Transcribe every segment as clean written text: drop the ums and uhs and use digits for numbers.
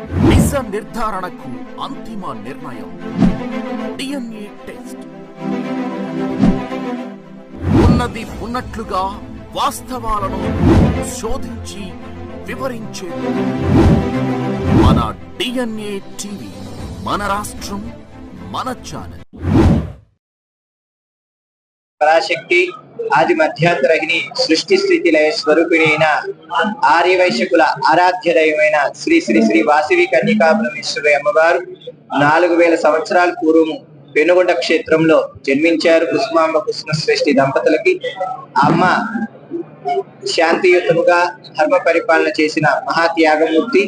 నిజ నిర్ధారణకు అంతిమ నిర్ణయం డిఎన్ఏ టెస్ట్. ఉన్నది ఉన్నట్లుగా వాస్తవాలను శోధించి వివరించేది మన డిఎన్ఏ టీవీ. మన రాష్ట్రం, మన ఛానల్. పరాశక్తి ఆది మధ్యాంతరహిని సృష్టి స్థితి లయ స్వరూపిణి అయిన ఆర్యవైశ్యకుల ఆరాధ్య దైవమైన శ్రీ శ్రీ శ్రీ వాసవి కన్యకా పరమేశ్వరి అమ్మవారు 4000 సంవత్సరాల పూర్వము పెనుగొండ క్షేత్రంలో జన్మించారు. కుసుమాంబ కృష్ణశ్రేష్ఠి దంపతులకి అమ్మ శాంతియుతముగా ధర్మ పరిపాలన చేసిన మహాత్యాగమూర్తి.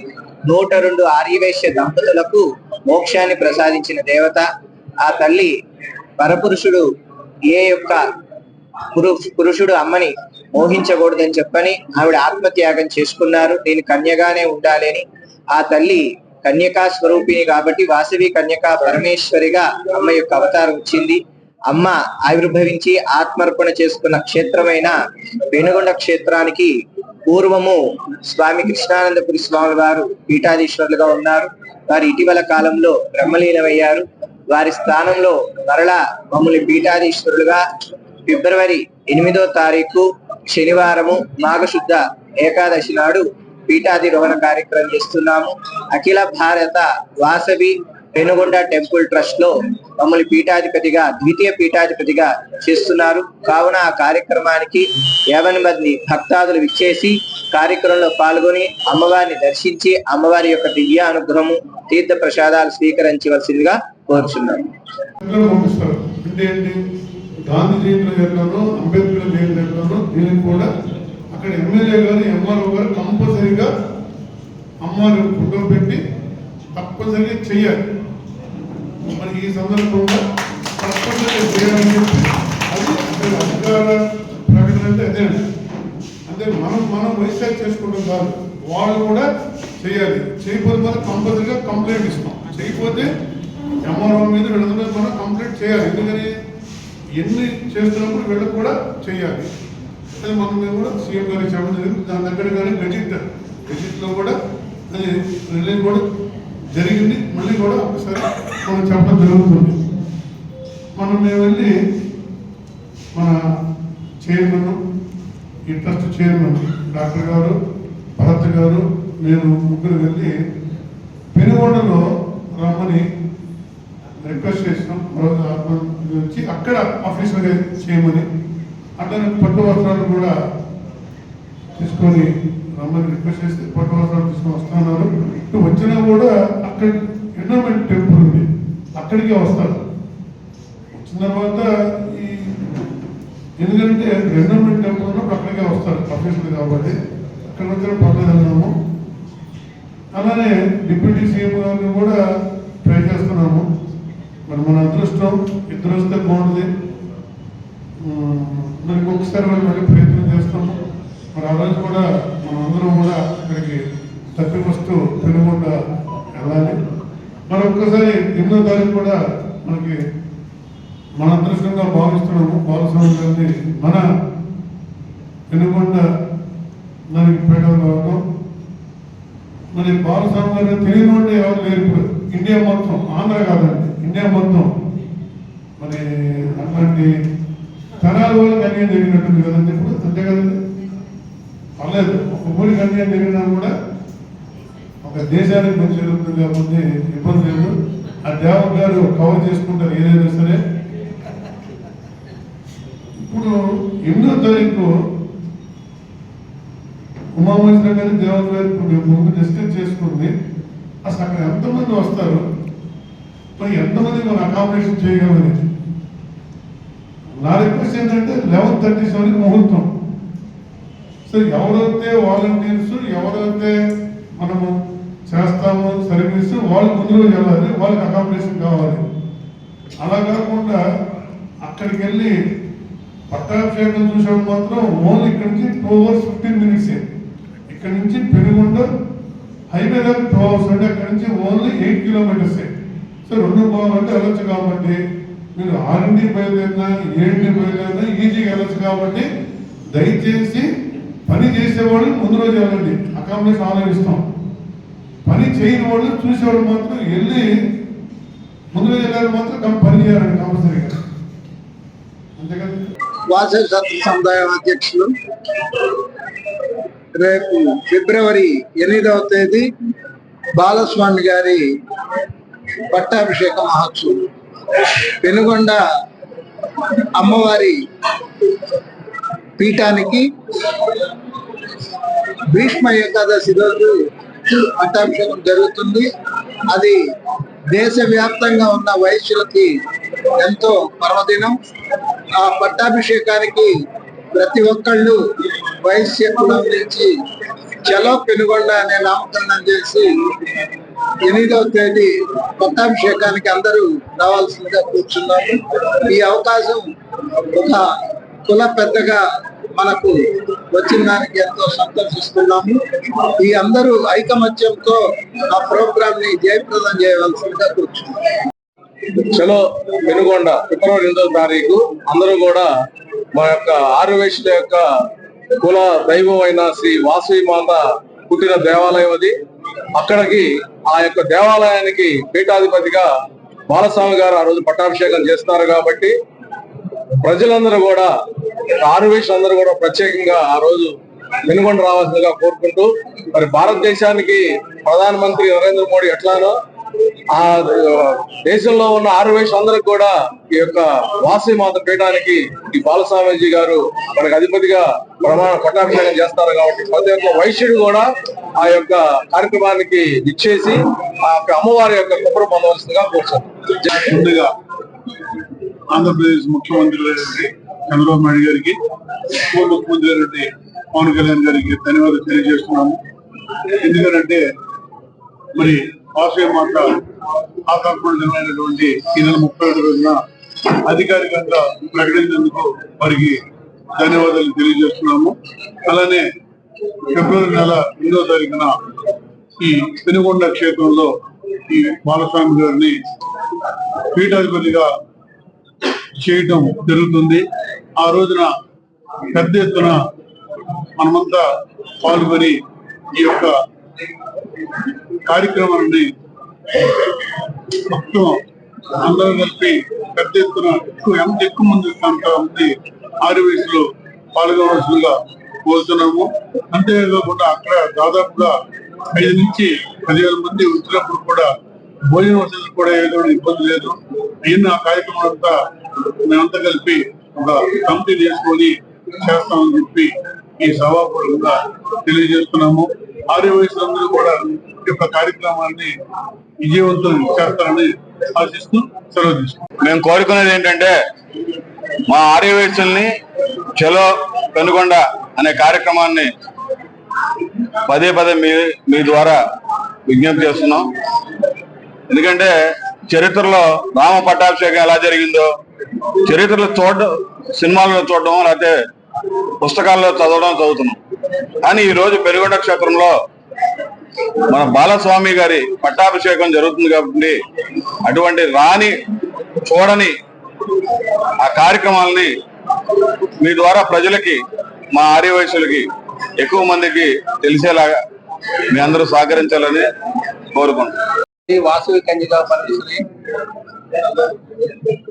102 ఆర్యవైశ్య దంపతులకు మోక్షాన్ని ప్రసాదించిన దేవత ఆ తల్లి. పరపురుషుడు ఏ యొక్క పురుషుడు అమ్మని మోహించకూడదని చెప్పని ఆవిడ ఆత్మత్యాగం చేసుకున్నారు. నేను కన్యగానే ఉండాలి అని. ఆ తల్లి కన్యకా స్వరూపిణి కాబట్టి వాసవి కన్యకా పరమేశ్వరిగా అమ్మ యొక్క అవతారం వచ్చింది. అమ్మ ఆవిర్భవించి ఆత్మర్పణ చేసుకున్న క్షేత్రమైన పెనుగొండ క్షేత్రానికి పూర్వము స్వామి కృష్ణానందపురి స్వామి వారు పీఠాధీశ్వరులుగా ఉన్నారు. వారు ఇటీవల కాలంలో బ్రహ్మలీనమయ్యారు. వారి స్థానంలో మరలా మమ్మల్ని పీఠాధీశ్వరులుగా ఫిబ్రవరి 8వ తారీఖు శనివారము మాఘశుద్ధ ఏకాదశి నాడు పీఠాధిరోహణ కార్యక్రమం చేస్తున్నాము. అఖిల భారత వాసవి పెనుగొండ టెంపుల్ ట్రస్ట్ లో మమ్మల్ని పీఠాధిపతిగా, ద్వితీయ పీఠాధిపతిగా చేస్తున్నారు. కావున ఆ కార్యక్రమానికి 50 మంది భక్తాదులు విచ్చేసి కార్యక్రమంలో పాల్గొని అమ్మవారిని దర్శించి అమ్మవారి యొక్క దివ్య అనుగ్రహము, తీర్థ ప్రసాదాలు స్వీకరించవలసిందిగా కోరుచున్నాము. గాంధీ జయంతి జరగను, అంబేద్కర్ జయంతి జరగను, దీనికి కూడా అక్కడ ఎమ్మెల్యే గారు, ఎంఆర్ఓ గారు కంపల్సరీగా అమ్మవారి ఫోటో పెట్టి తప్పనిసరిగా చెయ్యాలి. మరి ఈ సందర్భంగా తప్పనిసరిగా చేయాలని చెప్పి అది అధికార ప్రకటన అంటే అదే. అంటే మనం వైశాఖ చేసుకుంటాం కాదు, వాళ్ళు కూడా చేయాలి. చేయకపోతే మనం కంపల్సరీగా కంప్లైంట్ ఇస్తాం. చేయకపోతే ఎంఆర్ఓ మీద వీళ్ళ మీద మనం కంప్లైంట్ చేయాలి. ఎందుకని ఎన్ని చేస్తున్నప్పుడు వీళ్ళకి కూడా చేయాలి. అది మేము కూడా సీఎం గారికి చెప్పడం జరిగింది. దాని దగ్గర కానీ గెజిట్లో కూడా అది రిలీజ్ కూడా జరిగింది. మళ్ళీ కూడా ఒకసారి మనం చెప్పడం జరుగుతుంది. మేము వెళ్ళి మన చైర్మన్, ఈ ట్రస్ట్ చైర్మన్ డాక్టర్ గారు, భరత్ గారు, నేను ముగ్గురు వెళ్ళి పెనుగొండలో రమ్మని రిక్వెస్ట్ చేసినాం. వచ్చి అక్కడ ఆఫీసర్గా చేయమని, అట్లనే పట్టు వస్త్రాలు కూడా తీసుకొని రమ్మని రిక్వెస్ట్ చేస్తే పట్టు వస్త్రాలు తీసుకొని వస్తున్నారు. వచ్చినా కూడా అక్కడ ఎండోమెంట్ టెంపుల్ ఉంది, అక్కడికే వస్తారు. వచ్చిన తర్వాత ఈ ఎందుకంటే ఎండోమెంట్ టెంపుల్ ఉన్నప్పుడు అక్కడికే వస్తారు ఆఫీసర్ కాబట్టి. అక్కడ వచ్చిన పర్లేదన్నాము. అలానే డిప్యూటీ సీఎం గారిని కూడా ట్రై చేస్తున్నాము. మన అదృష్టం ఇద్దరు వస్తే బాగుంటుంది. మరి ఒక్కసారి మళ్ళీ ప్రయత్నం చేస్తాము. మరి ఆ రోజు కూడా మనందరం కూడా ఇక్కడికి తప్పివస్తూ పెనుగొండ వెళ్ళాలి. మరి ఒక్కసారి 8వ తారీఖు కూడా మనకి మన అదృష్టంగా భావిస్తున్నాము. బాలస్వామి గారిని మన పెనుగొండ దానికి పెట్టడం కావడం. మరి బాలస్వామి గారిని తెలియని వాళ్ళు ఎవరు లేరు ఇప్పుడు ఇండియా మొత్తం, ఆంధ్ర కాదండి, ఇండియా మొత్తం. మరి అట్లాంటి తరాల వాళ్ళకి అన్యాయం జరిగినట్టుంది కదండి ఇప్పుడు, అంతే కదండి. పర్లేదు, ఒక ఊరికి అన్యాయం జరిగినా కూడా ఒక దేశానికి మంచి జరుగుతుంది కాబట్టి ఇబ్బంది లేదు. ఆ దేవత గారు కవర్ చేసుకుంటారు ఏదైనా సరే. ఇప్పుడు 8వ తారీఖు ఉమామహేశ్వర గారి దేవత గారు ఇప్పుడు ముందు డిస్కస్ చేసుకుంది. అసలు అక్కడ ఎంతమంది వస్తారు, మరి ఎంతమంది మనం అకామిడేషన్ చేయగలమని. నా రిక్వెస్ట్ ఏంటంటే 11:37 ముహూర్తం. సో ఎవరైతే వాలంటీర్స్, ఎవరైతే మనము చేస్తామో సర్వీస్, వాళ్ళు ముందు రోజు వెళ్ళాలి, వాళ్ళకి అకామిడేషన్ కావాలి. అలా కాకుండా అక్కడికి వెళ్ళి పట్టాభిషేకం చూసాము మాత్రం ఓన్లీ ఇక్కడి నుంచి 2 hours 15 minutes. ఇక్కడి నుంచి పెనుగొండ హైవే దాకా 2 hours అంటే అక్కడి నుంచి ఓన్లీ 8 kilometers. సో 2 బాగుంటే వెళ్ళొచ్చు కాబట్టి మీరు 6 బయలుదేరినా 7 బయలుదేరినా ఈజీగా వెళ్ళొచ్చు కాబట్టి దయచేసి పని చేసేవాళ్ళు ముందు రోజు వెళ్ళండి, అకామిడేషన్ ఆలోచిస్తాం. పని చేయని వాళ్ళు చూసేవాళ్ళు మాత్రం వెళ్ళి ముందుగా వెళ్ళారు మాత్రం పని చేయాలండి కంపల్సరీగా. అంతేకాదు వాసవి సత్య సముదాయం అధ్యక్షులు రేపు ఫిబ్రవరి 8వ తేదీ బాలస్వామి గారి పట్టాభిషేక మహోత్సవం పెనుగొండ అమ్మవారి పీఠానికి భీష్మ ఏకాదశి రోజు పట్టాభిషేకం జరుగుతుంది. అది దేశవ్యాప్తంగా ఉన్న వైశ్యులకి ఎంతో పర్వదినం. ఆ పట్టాభిషేకానికి ప్రతి ఒక్కళ్ళు వైశ్య కులం నుంచి చలో పెనుగొండ అనే నామకరణం చేసి 8వ తేదీ పట్టాభిషేకానికి అందరూ రావాల్సిందిగా కూర్చున్నాము. ఈ అవకాశం ఒక కుల పెద్దగా మనకు వచ్చిన దానికి ఎంతో సంతోషిస్తున్నాము. ఈ అందరూ ఐకమత్యంతో ఆ ప్రోగ్రామ్ ని జయప్రదం చేయవలసిందిగా కూర్చున్నాము. చలో పెనుగొండ ఫిబ్రవరి 8వ తారీఖు అందరూ కూడా మా యొక్క ఆర్యవైశ్యుల యొక్క కుల దైవం అయిన శ్రీ వాసవి మాత పుట్టిన దేవాలయం అది. అక్కడికి ఆ యొక్క దేవాలయానికి పీఠాధిపతిగా బాలస్వామి గారు ఆ రోజు పట్టాభిషేకం చేస్తున్నారు కాబట్టి ప్రజలందరూ కూడా ఆర్యవైశ్యులందరూ కూడా ప్రత్యేకంగా ఆ రోజు పెనుగొండ రావాల్సిందిగా కోరుకుంటూ, మరి భారతదేశానికి ప్రధానమంత్రి నరేంద్ర మోడీ ఎట్లానో ఆ దేశంలో ఉన్న ఆర్యవైశ్యులందరికీ కూడా ఈ యొక్క వాసవి మాత పీఠానికి ఈ బాలస్వామీజీ గారు మనకు అధిపతిగా పట్టాభిషేకం చేస్తారు కాబట్టి ప్రతి ఒక్క వైశ్యుడు కూడా ఆ యొక్క కార్యక్రమానికి ఇచ్చేసి ఆ యొక్క అమ్మవారి యొక్క కృపను పొందవలసిందిగా కోరుతున్నాను. ముందుగా ఆంధ్రప్రదేశ్ ముఖ్యమంత్రి చంద్రబాబు నాయుడు గారికి, ఉప ముఖ్యమంత్రి పవన్ కళ్యాణ్ గారికి ధన్యవాదాలు తెలియజేస్తున్నాము. ఎందుకంటే మరి వాసవి మాత ఆకాంక్ష దినమైనటువంటి ఈ నెల 31 రోజున అధికారికంగా ప్రకటించేందుకు వారికి ధన్యవాదాలు తెలియజేస్తున్నాము. అలానే ఫిబ్రవరి నెల 8వ తారీఖున ఈ పెనుగొండ క్షేత్రంలో ఈ బాలస్వామి గారిని పీఠాధిపతిగా చేయటం జరుగుతుంది. ఆ రోజున పెద్ద ఎత్తున మనమంతా పాల్గొని ఈ యొక్క కార్యక్రమాన్ని మొత్తం అందరూ కలిపి పెద్ద ఎత్తున ఎంత ఎక్కువ మంది అంత మంది ఆర్యవైశ్యులు పాల్గొనవలసిందిగా కోరుతున్నాము. అంతేకాకుండా అక్కడ దాదాపుగా 5 నుంచి 10,000 మంది వచ్చినప్పుడు కూడా భోజన వసతులు కూడా ఏదో ఇబ్బంది లేదు. అయిన ఆ కార్యక్రమం అంతా మేమంతా కలిపి ఒక కమిటీ చేసుకొని చేస్తామని చెప్పి ఈ సభాపూర్వకంగా తెలియజేస్తున్నాము. ఆర్యవైశ్యులందరూ కూడా ఈ యొక్క కార్యక్రమాన్ని విజయవంతం చేస్తారని ఆశిస్తూ సెలవు తీసుకుంటాం. మేము కోరుకునేది ఏంటంటే మా ఆర్యవైశ్యుల్ని చలో పెనుగొండ అనే కార్యక్రమాన్ని పదే మీ ద్వారా విజ్ఞప్తి చేస్తున్నాం. ఎందుకంటే చరిత్రలో రామ పట్టాభిషేకం ఎలా జరిగిందో చరిత్రలో సినిమాల్లో చూడడం లేకపోతే పుస్తకాల్లో చదువుతున్నాం. కానీ ఈ రోజు పెనుగొండ క్షేత్రంలో మన బాలస్వామి గారి పట్టాభిషేకం జరుగుతుంది కాబట్టి అటువంటి చూడని ఆ కార్యక్రమాలని మీ ద్వారా ప్రజలకి మా ఆర్యవైశ్యులకి ఎక్కువ మందికి తెలిసేలాగా మీ అందరూ సహకరించాలని కోరుకుంటున్నాం. ఈ వాసవి కన్యకా పరమేశ్వరి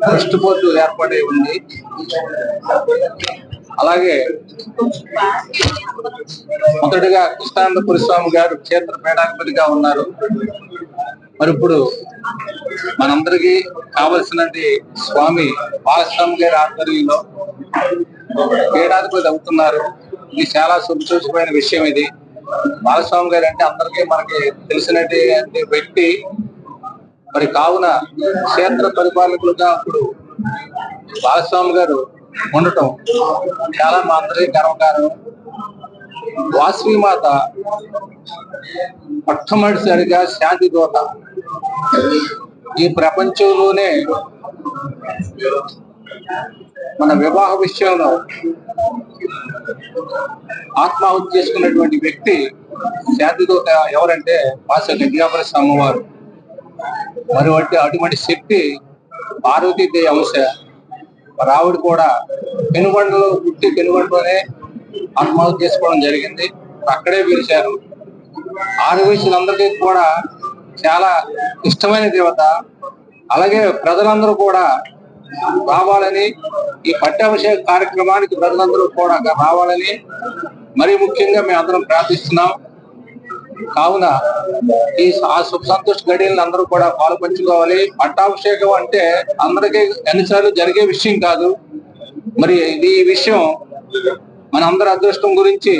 ట్రస్ట్ బోర్డు ఏర్పాటై ఉంది. అలాగే మొదటిగా కృష్ణానందపురి స్వామి గారు క్షేత్ర పీఠాధిపతిగా ఉన్నారు. మరి ఇప్పుడు మనందరికీ కావలసినటువంటి స్వామి బాలస్వామి గారి ఆధ్వర్యంలో పీఠాధిపతి అవుతున్నారు. ఇది చాలా సంతోషమైన విషయం. ఇది బాలస్వామి గారు అంటే అందరికీ మనకి తెలిసినటువంటి వ్యక్తి. మరి కావున క్షేత్ర పరిపాలకులుగా ఇప్పుడు బాలస్వామి గారు ఉండటం చాలా మా అందరికీ గర్వకారణం. వాసవి మాత మొట్టమొదటిసారిగా శాంతి దూత. ఈ ప్రపంచంలోనే మన వివాహ విషయంలో ఆత్మాహుతి చేసుకున్నటువంటి వ్యక్తి శాంతి దూత ఎవరంటే వాసవి కన్యకాపరమేశ్వరి అమ్మవారు. మరి అటువంటి శక్తి పార్వతీదేవి అంశ. రావుడు కూడా పెనుగొండలో పుట్టి పెనుగొండలోనే ఆత్మాహుతి చేసుకోవడం జరిగింది. అక్కడే పిలిచారు. ఆదివాసులందరికీ కూడా చాలా ఇష్టమైన దేవత. అలాగే ప్రజలందరూ కూడా రావాలని, ఈ పట్టాభిషేక కార్యక్రమానికి ప్రజలందరూ కూడా రావాలని మరీ ముఖ్యంగా మేము అందరం ప్రార్థిస్తున్నాం. కావున ఈ శుభ సంతోష గడియలను అందరూ కూడా పాల్పంచుకోవాలి. పట్టాభిషేకం అంటే అందరికీ ఎన్నిసార్లు జరిగే విషయం కాదు. మరి ఈ విషయం మన అందరి అదృష్టం గురించి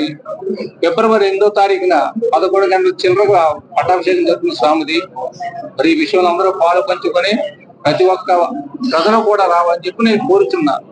ఫిబ్రవరి 8వ తారీఖున 11 గంటల చిల్లరగా పట్టాభిషేకం జరుగుతున్న స్వామిది. మరి ఈ విషయంలో అందరూ పాలు పంచుకొని ప్రతి ఒక్క ప్రజలు కూడా రావాలని చెప్పి నేను కోరుచున్నాను.